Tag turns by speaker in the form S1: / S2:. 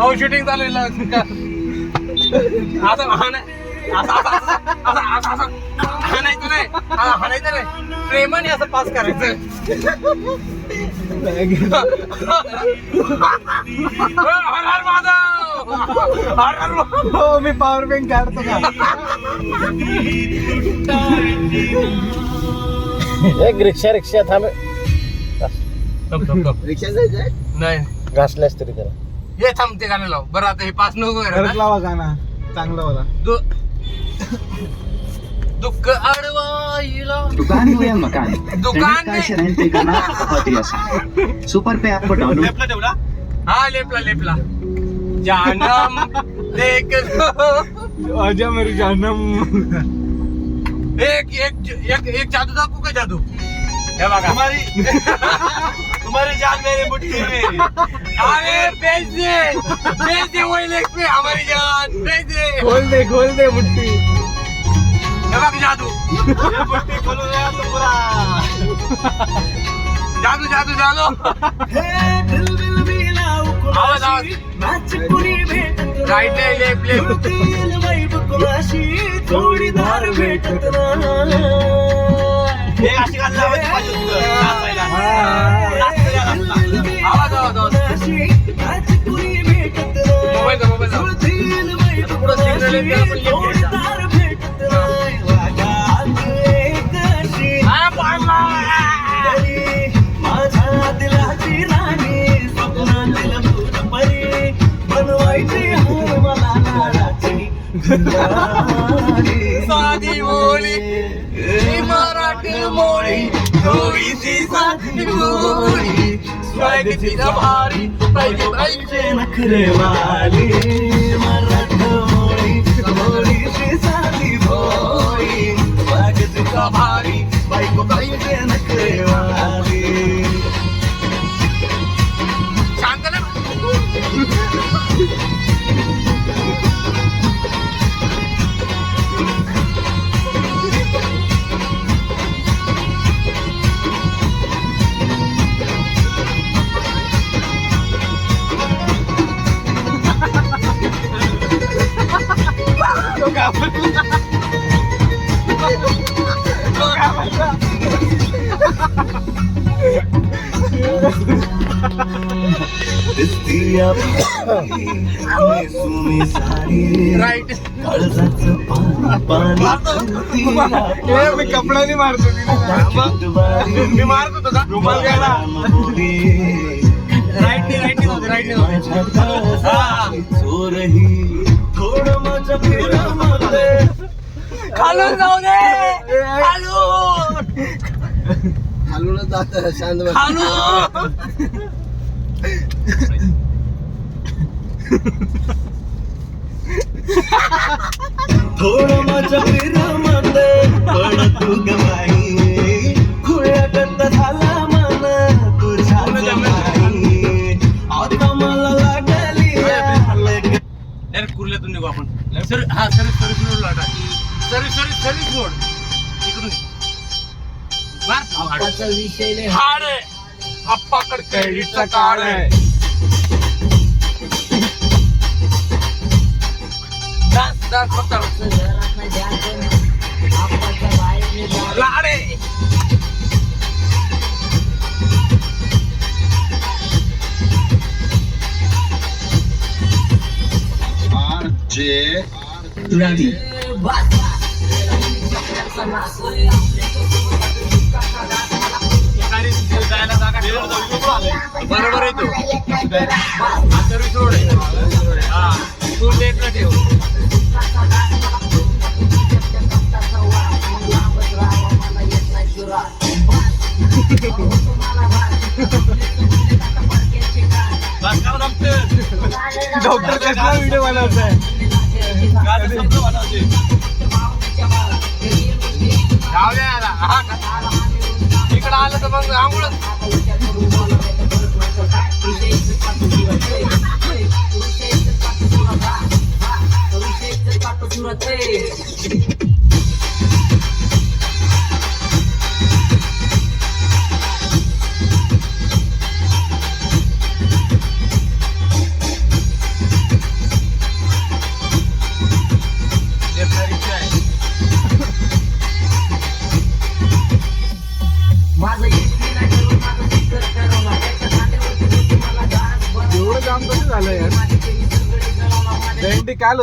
S1: हो शूटिंग चालू आहे. हाणायचं नाही प्रेमाने असं पास करायचं.
S2: हो मी पॉवर बँक काढतो का?
S3: एक रिक्षा थांब.
S2: रिक्षा जायचंय
S1: नाही
S3: घासल्यास तरी करा.
S1: हे थांबते गाणं लाव बरं. आता हे पास नको
S2: परत लावा गाणं चांगलं मला.
S1: दुःख अडवाईला
S4: दुकान हो या मकान,
S1: दुकान
S4: कैसे रेंट करना बहुत ही आसान. सुपर पे आपको डाउनलोड.
S1: हा लेपला जानम देख
S2: आजा मेरी जानम.
S1: एक जादू दाखवू का? जादू हे बघा. तुम्हारी जान मेरे मुट्ठी में. अरे बेच दे वही लेख पे हमारी जान बेच दे.
S2: खोल दे मुट्ठी.
S1: हे बघ जादू. ये मुट्ठी खोलो यार तो पूरा जादू. आवाज राईट लेफ्ट.
S2: जोडीदार भेटत
S1: आवाज
S2: माझ्या दिलाची राणी स्वप्नातील भूतपरी बनवायची मला नाराची.
S1: साधी बोली मराठी मोळी थोडीशी साधी बोली स्वागती भारी पाहिजे
S2: नखरे वाली मराठमोळी थोडीशी साधी भोळी स्वागती
S1: भारी
S2: बायको पाहिजे नखरे वाली.
S1: शांत ना. राईट.
S2: मी कपड्याने मारतो.
S1: मी मारत होतो का रुमाल घ्यायला. राईट
S2: थोडं माझ्या फिरामध्ये
S1: खालून जाऊ दे.
S2: खालूनच जात शांत थोडं माझ्या फिरामध्ये पण तू गवाई खुळ्या गंध झाला मन तुझ्या जमाई. आता मला लागली
S1: डायरेक्ट कुर्ल्यातून निघू आपण. सर हा सर्विस रोड लाटा. सर्विस रोड इकडून हाड आहे आप्पाकड कैरीचं काढ आहे डान्स डान्स फक्त लाडे
S4: रवि
S1: बरोबर आहे तू आता सोड हा तू लेट न ठेव
S2: डॉक्टर कसला व्हिडिओ बनवतोय
S1: इकडं आलं तर मग आंघोळ
S2: एवढं काम कसं झालं यार भेंडी काल